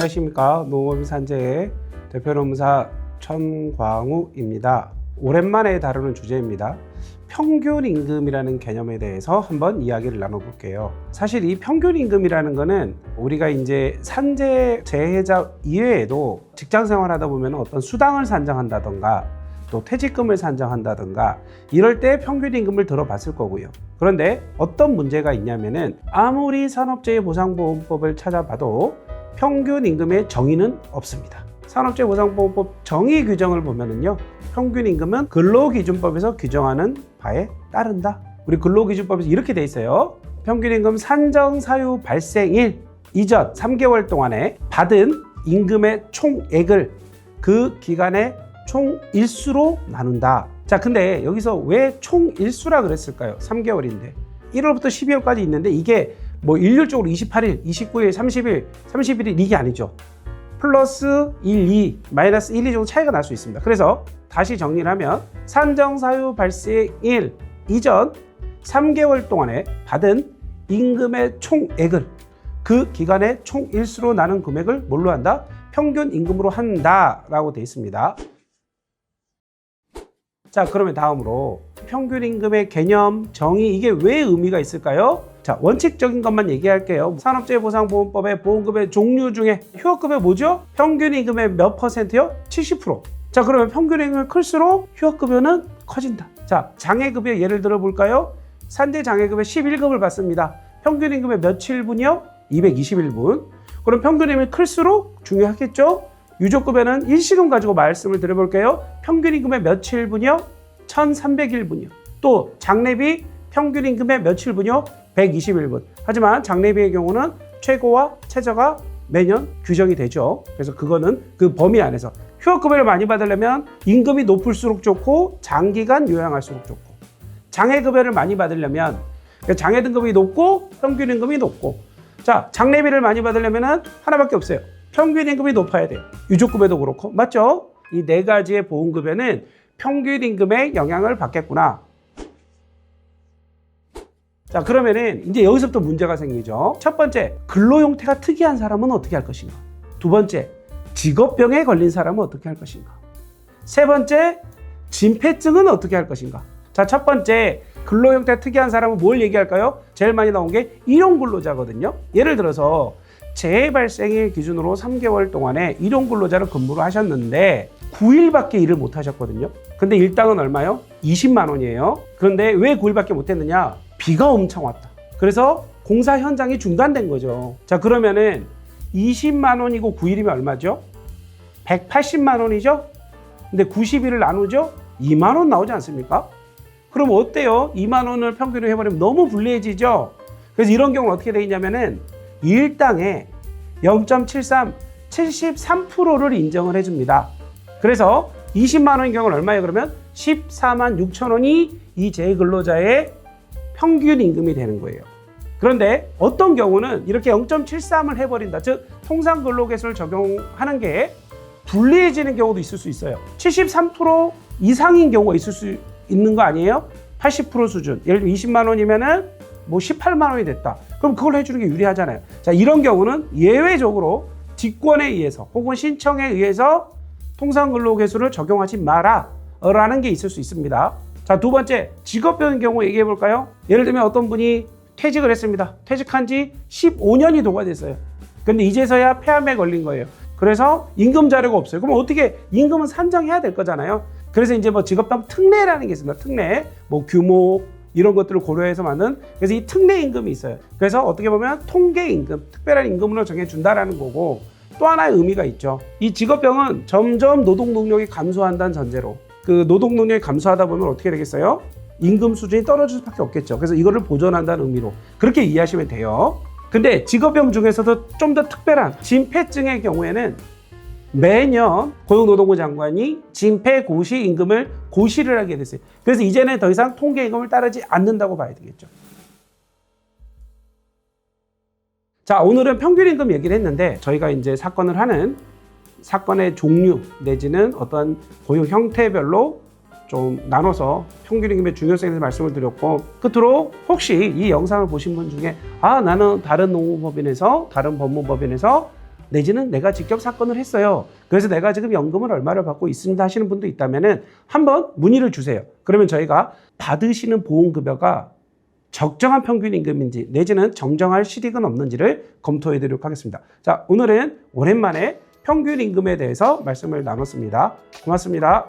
안녕하십니까. 농업인 산재의 대표노무사 천광우입니다. 오랜만에 다루는 주제입니다. 평균 임금이라는 개념에 대해서 한번 이야기를 나눠볼게요. 사실 이 평균 임금이라는 거는 우리가 이제 산재 재해자 이외에도 직장 생활하다 보면 어떤 수당을 산정한다던가 또 퇴직금을 산정한다던가 이럴 때 평균 임금을 들어봤을 거고요. 그런데 어떤 문제가 있냐면은 아무리 산업재해보상보험법을 찾아봐도 평균 임금의 정의는 없습니다. 산업재해보상보험법 정의 규정을 보면은요, 평균 임금은 근로기준법에서 규정하는 바에 따른다. 우리 근로기준법에서 이렇게 돼 있어요. 평균 임금 산정 사유 발생일 이전 3개월 동안에 받은 임금의 총액을 그 기간의 총 일수로 나눈다. 자, 근데 여기서 왜 총 일수라 그랬을까요? 3개월인데 1월부터 12월까지 있는데 이게 뭐 일률적으로 28일, 29일, 30일, 31일 이게 아니죠. 플러스 1, 2, 마이너스 1, 2 정도 차이가 날 수 있습니다. 그래서 다시 정리를 하면 산정사유 발생일 이전 3개월 동안에 받은 임금의 총액을 그 기간의 총 일수로 나눈 금액을 뭘로 한다? 평균 임금으로 한다라고 되어 있습니다. 자, 그러면 다음으로 평균 임금의 개념, 정의, 이게 왜 의미가 있을까요? 자, 원칙적인 것만 얘기할게요. 산업재해보상보험법의 보험급의 종류 중에 휴업급여 뭐죠? 평균 임금의 몇 퍼센트요? 70%. 자, 그러면 평균 임금이 클수록 휴업급여는 커진다. 자, 장애급여 예를 들어 볼까요? 산재 장애급여 11급을 받습니다. 평균 임금의 며칠분이요? 221분. 그럼 평균 임금이 클수록 중요하겠죠? 유족급여는 일시금 가지고 말씀을 드려볼게요. 평균 임금의 며칠분이요? 1301분이요. 또 장례비 평균 임금의 며칠분이요? 121분. 하지만 장례비의 경우는 최고와 최저가 매년 규정이 되죠. 그래서 그거는 그 범위 안에서 휴업급여를 많이 받으려면 임금이 높을수록 좋고 장기간 요양할수록 좋고, 장애급여를 많이 받으려면 장애 등급이 높고 평균 임금이 높고, 자, 장례비를 많이 받으려면 하나밖에 없어요. 평균 임금이 높아야 돼요. 유족급여도 그렇고, 맞죠? 이 네 가지의 보험급여는 평균 임금의 영향을 받겠구나. 자, 그러면은 이제 여기서부터 문제가 생기죠. 첫 번째, 근로 형태가 특이한 사람은 어떻게 할 것인가? 두 번째, 직업병에 걸린 사람은 어떻게 할 것인가? 세 번째, 진폐증은 어떻게 할 것인가? 자, 첫 번째, 근로 형태가 특이한 사람은 뭘 얘기할까요? 제일 많이 나온 게 일용근로자거든요. 예를 들어서 재해 발생일 기준으로 3개월 동안에 일용근로자로 근무를 하셨는데 9일밖에 일을 못 하셨거든요. 근데 일당은 얼마요? 20만 원이에요. 그런데 왜 9일밖에 못 했느냐? 비가 엄청 왔다. 그래서 공사 현장이 중단된 거죠. 자, 그러면은 20만 원이고 9일이면 얼마죠? 180만 원이죠? 근데 90일을 나누죠? 2만 원 나오지 않습니까? 그럼 어때요? 2만 원을 평균으로 해버리면 너무 불리해지죠? 그래서 이런 경우는 어떻게 돼 있냐면은 일당의 0.73, 73%를 인정을 해줍니다. 그래서 20만 원인 경우는 얼마예요? 그러면 14만 6천 원이 이 재근로자의 평균 임금이 되는 거예요. 그런데 어떤 경우는 이렇게 0.73을 해버린다. 즉, 통상근로계수를 적용하는 게 불리해지는 경우도 있을 수 있어요. 73% 이상인 경우가 있을 수 있는 거 아니에요? 80% 수준. 예를 들어 20만 원이면은 뭐 18만 원이 됐다. 그럼 그걸 해주는 게 유리하잖아요. 자, 이런 경우는 예외적으로 직권에 의해서 혹은 신청에 의해서 통상근로계수를 적용하지 마라 라는 게 있을 수 있습니다. 자, 두 번째, 직업병인 경우 얘기해 볼까요? 예를 들면 어떤 분이 퇴직을 했습니다. 퇴직한 지 15년이 도가 됐어요. 근데 이제서야 폐암에 걸린 거예요. 그래서 임금 자료가 없어요. 그럼 어떻게 임금은 산정해야 될 거잖아요. 그래서 이제 뭐 직업병 특례라는 게 있습니다. 특례, 뭐 규모 이런 것들을 고려해서 만든, 그래서 이 특례 임금이 있어요. 그래서 어떻게 보면 통계 임금, 특별한 임금으로 정해준다라는 거고, 또 하나의 의미가 있죠. 이 직업병은 점점 노동 능력이 감소한다는 전제로, 그 노동 능력이 감소하다 보면 어떻게 되겠어요? 임금 수준이 떨어질 수밖에 없겠죠. 그래서 이거를 보존한다는 의미로 그렇게 이해하시면 돼요. 근데 직업병 중에서도 좀 더 특별한 진폐증의 경우에는 매년 고용노동부 장관이 진폐고시 임금을 고시를 하게 됐어요. 그래서 이제는 더 이상 통계 임금을 따르지 않는다고 봐야 되겠죠. 자, 오늘은 평균 임금 얘기를 했는데, 저희가 이제 사건을 하는 사건의 종류 내지는 어떤 고용 형태별로 좀 나눠서 평균 임금의 중요성에 대해서 말씀을 드렸고, 끝으로 혹시 이 영상을 보신 분 중에 나는 다른 농무법인에서 다른 법무법인에서 내지는 내가 직접 사건을 했어요. 그래서 내가 지금 연금을 얼마를 받고 있습니다 하시는 분도 있다면 한번 문의를 주세요. 그러면 저희가 받으시는 보험급여가 적정한 평균 임금인지 내지는 정정할 실익은 없는지를 검토해 드리도록 하겠습니다. 자, 오늘은 오랜만에 평균 임금에 대해서 말씀을 나눴습니다. 고맙습니다.